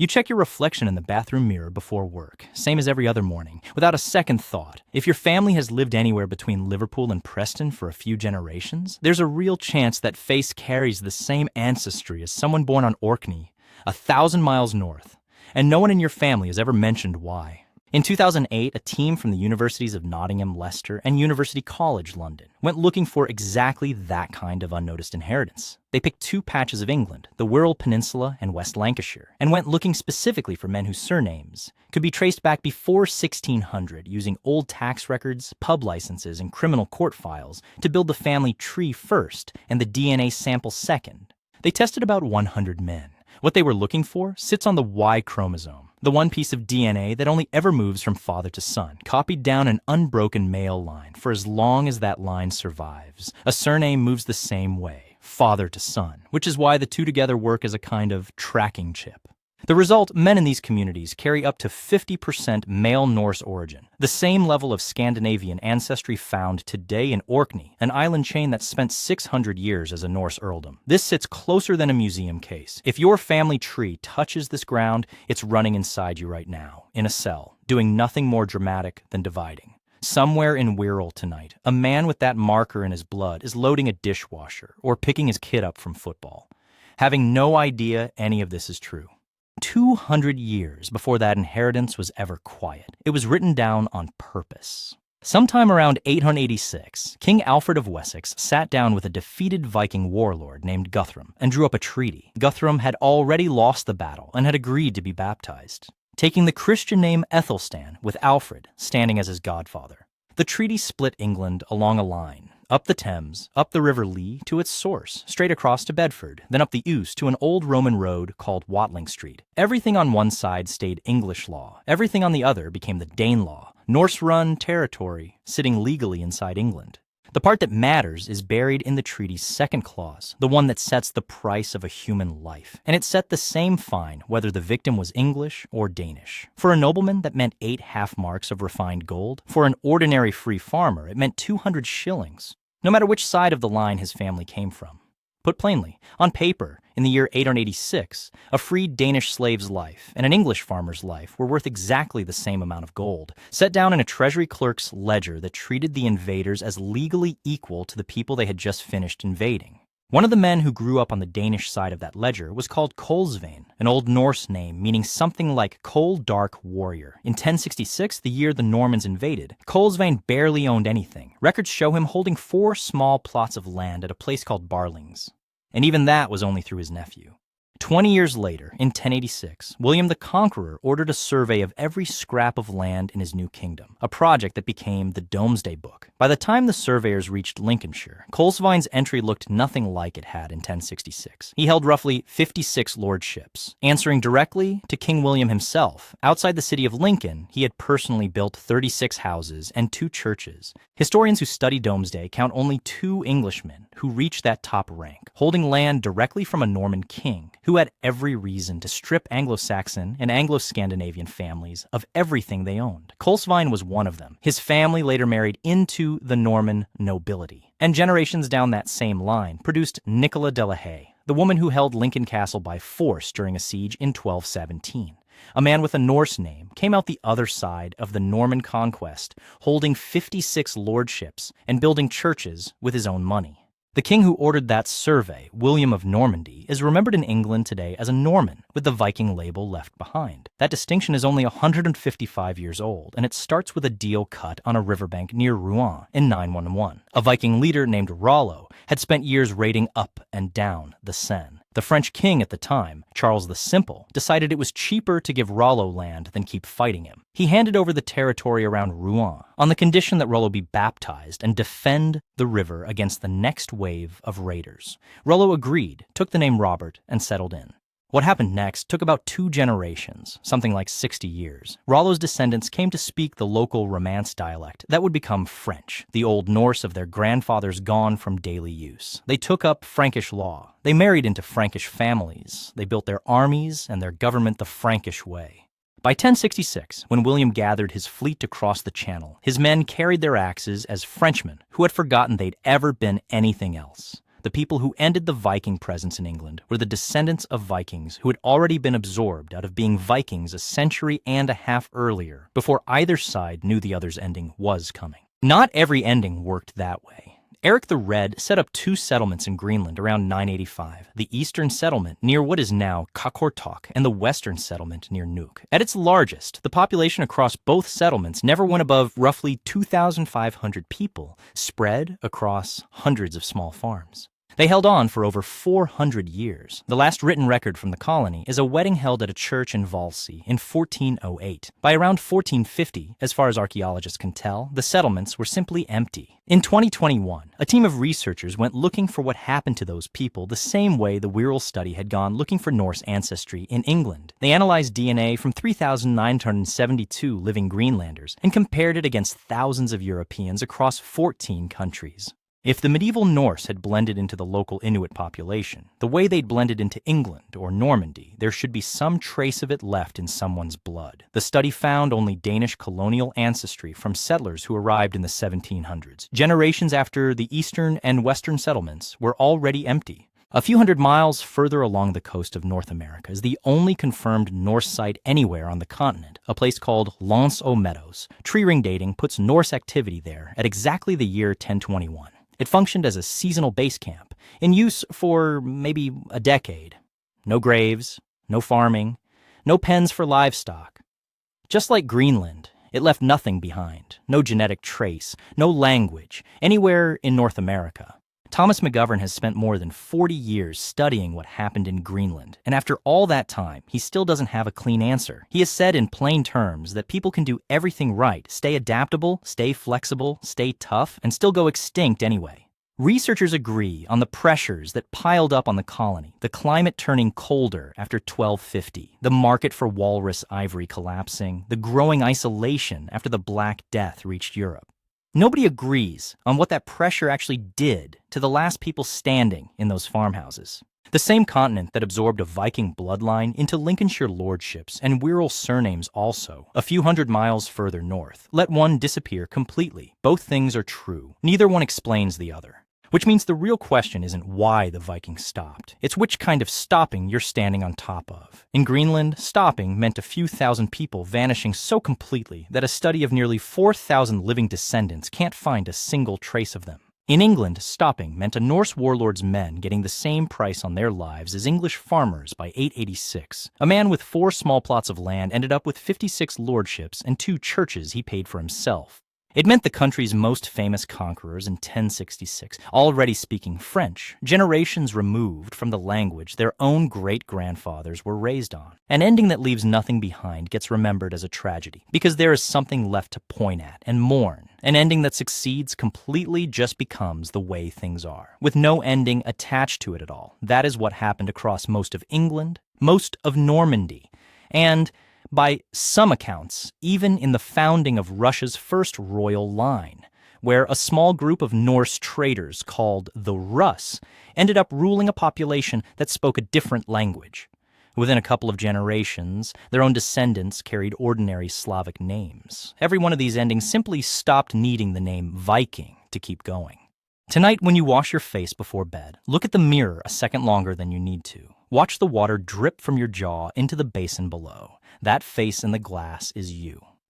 You check your reflection in the bathroom mirror before work, same as every other morning, without a second thought. If your family has lived anywhere between Liverpool and Preston for a few generations, there's a real chance that face carries the same ancestry as someone born on Orkney, 1,000 miles north, and no one in your family has ever mentioned why. In 2008, a team from the universities of Nottingham, Leicester, and University College London went looking for exactly that kind of unnoticed inheritance. They picked two patches of England, the Wirral Peninsula and West Lancashire, and went looking specifically for men whose surnames could be traced back before 1600 using old tax records, pub licenses, and criminal court files to build the family tree first and the DNA sample second. They tested about 100 men. What they were looking for sits on the Y-chromosome, the one piece of DNA that only ever moves from father to son, copied down an unbroken male line for as long as that line survives. A surname moves the same way, father to son, which is why the two together work as a kind of tracking chip. The result, men in these communities carry up to 50% male Norse origin, the same level of Scandinavian ancestry found today in Orkney, an island chain that spent 600 years as a Norse earldom. This sits closer than a museum case. If your family tree touches this ground, it's running inside you right now, in a cell, doing nothing more dramatic than dividing. Somewhere in Wirral tonight, a man with that marker in his blood is loading a dishwasher or picking his kid up from football, having no idea any of this is true. 200 years before that inheritance was ever quiet, it was written down on purpose. Sometime around 886, King Alfred of Wessex sat down with a defeated Viking warlord named Guthrum and drew up a treaty. Guthrum had already lost the battle and had agreed to be baptized, taking the Christian name Ethelstan, with Alfred standing as his godfather. The treaty split England along a line, up the Thames, up the River Lee to its source, straight across to Bedford, then up the Ouse to an old Roman road called Watling Street. Everything on one side stayed English law. Everything on the other became the Danelaw, Norse-run territory sitting legally inside England. The part that matters is buried in the treaty's second clause, the one that sets the price of a human life. And it set the same fine whether the victim was English or Danish. For a nobleman, that meant 8 half-marks of refined gold. For an ordinary free farmer, it meant 200 shillings. No matter which side of the line his family came from. Put plainly, on paper, in the year 886, a freed Danish slave's life and an English farmer's life were worth exactly the same amount of gold, set down in a treasury clerk's ledger that treated the invaders as legally equal to the people they had just finished invading. One of the men who grew up on the Danish side of that ledger was called Kohl'svane, an Old Norse name meaning something like cold, dark warrior. In 1066, the year the Normans invaded, Kohl'svane barely owned anything. Records show him holding 4 small plots of land at a place called Barlings. And even that was only through his nephew. 20 years later, in 1086, William the Conqueror ordered a survey of every scrap of land in his new kingdom, a project that became the Domesday Book. By the time the surveyors reached Lincolnshire, Kohl'svane's entry looked nothing like it had in 1066. He held roughly 56 lordships, answering directly to King William himself. Outside the city of Lincoln, he had personally built 36 houses and 2 churches. Historians who study Domesday count only 2 Englishmen who reached that top rank, holding land directly from a Norman king, who had every reason to strip Anglo-Saxon and Anglo-Scandinavian families of everything they owned. Kohl'svane was one of them. His family later married into the Norman nobility. And generations down that same line produced Nicola de la Haye, the woman who held Lincoln Castle by force during a siege in 1217. A man with a Norse name came out the other side of the Norman Conquest, holding 56 lordships and building churches with his own money. The king who ordered that survey, William of Normandy, is remembered in England today as a Norman, with the Viking label left behind. That distinction is only 155 years old, and it starts with a deal cut on a riverbank near Rouen in 911. A Viking leader named Rollo had spent years raiding up and down the Seine. The French king at the time, Charles the Simple, decided it was cheaper to give Rollo land than keep fighting him. He handed over the territory around Rouen on the condition that Rollo be baptized and defend the river against the next wave of raiders. Rollo agreed, took the name Robert, and settled in. What happened next took about 2 generations, something like 60 years. Rollo's descendants came to speak the local Romance dialect that would become French, the Old Norse of their grandfathers gone from daily use. They took up Frankish law. They married into Frankish families. They built their armies and their government the Frankish way. By 1066, when William gathered his fleet to cross the Channel, his men carried their axes as Frenchmen who had forgotten they'd ever been anything else. The people who ended the Viking presence in England were the descendants of Vikings who had already been absorbed out of being Vikings a century and a half earlier, before either side knew the other's ending was coming. Not every ending worked that way. Eric the Red set up 2 settlements in Greenland around 985, the eastern settlement near what is now Qaqortoq and the western settlement near Nuuk. At its largest, the population across both settlements never went above roughly 2,500 people, spread across hundreds of small farms. They held on for over 400 years. The last written record from the colony is a wedding held at a church in Valsey in 1408. By around 1450, as far as archaeologists can tell, the settlements were simply empty. In 2021, a team of researchers went looking for what happened to those people the same way the Wirral study had gone looking for Norse ancestry in England. They analyzed DNA from 3,972 living Greenlanders and compared it against thousands of Europeans across 14 countries. If the medieval Norse had blended into the local Inuit population, the way they'd blended into England or Normandy, there should be some trace of it left in someone's blood. The study found only Danish colonial ancestry from settlers who arrived in the 1700s, generations after the eastern and western settlements were already empty. A few hundred miles further along the coast of North America is the only confirmed Norse site anywhere on the continent, a place called Meadows. Tree ring dating puts Norse activity there at exactly the year 1021. It functioned as a seasonal base camp, in use for maybe a decade. No graves, no farming, no pens for livestock. Just like Greenland, it left nothing behind, no genetic trace, no language, anywhere in North America. Thomas McGovern has spent more than 40 years studying what happened in Greenland, and after all that time, he still doesn't have a clean answer. He has said in plain terms that people can do everything right, stay adaptable, stay flexible, stay tough, and still go extinct anyway. Researchers agree on the pressures that piled up on the colony, the climate turning colder after 1250, the market for walrus ivory collapsing, the growing isolation after the Black Death reached Europe. Nobody agrees on what that pressure actually did to the last people standing in those farmhouses. The same continent that absorbed a Viking bloodline into Lincolnshire Lordships and Wirral surnames also, a few hundred miles further north, let one disappear completely. Both things are true. Neither one explains the other. Which means the real question isn't why the Vikings stopped. It's which kind of stopping you're standing on top of. In Greenland, stopping meant a few thousand people vanishing so completely that a study of nearly 4,000 living descendants can't find a single trace of them. In England, stopping meant a Norse warlord's men getting the same price on their lives as English farmers by 886. A man with 4 small plots of land ended up with 56 lordships and 2 churches he paid for himself. It meant the country's most famous conquerors in 1066, already speaking French, generations removed from the language their own great-grandfathers were raised on. An ending that leaves nothing behind gets remembered as a tragedy, because there is something left to point at and mourn. An ending that succeeds completely just becomes the way things are, with no ending attached to it at all. That is what happened across most of England, most of Normandy, and by some accounts, even in the founding of Russia's first royal line, where a small group of Norse traders called the Russ ended up ruling a population that spoke a different language. Within a couple of generations, their own descendants carried ordinary Slavic names. Every one of these endings simply stopped needing the name Viking to keep going. Tonight, when you wash your face before bed, look at the mirror a second longer than you need to. Watch the water drip from your jaw into the basin below. That face in the glass is you.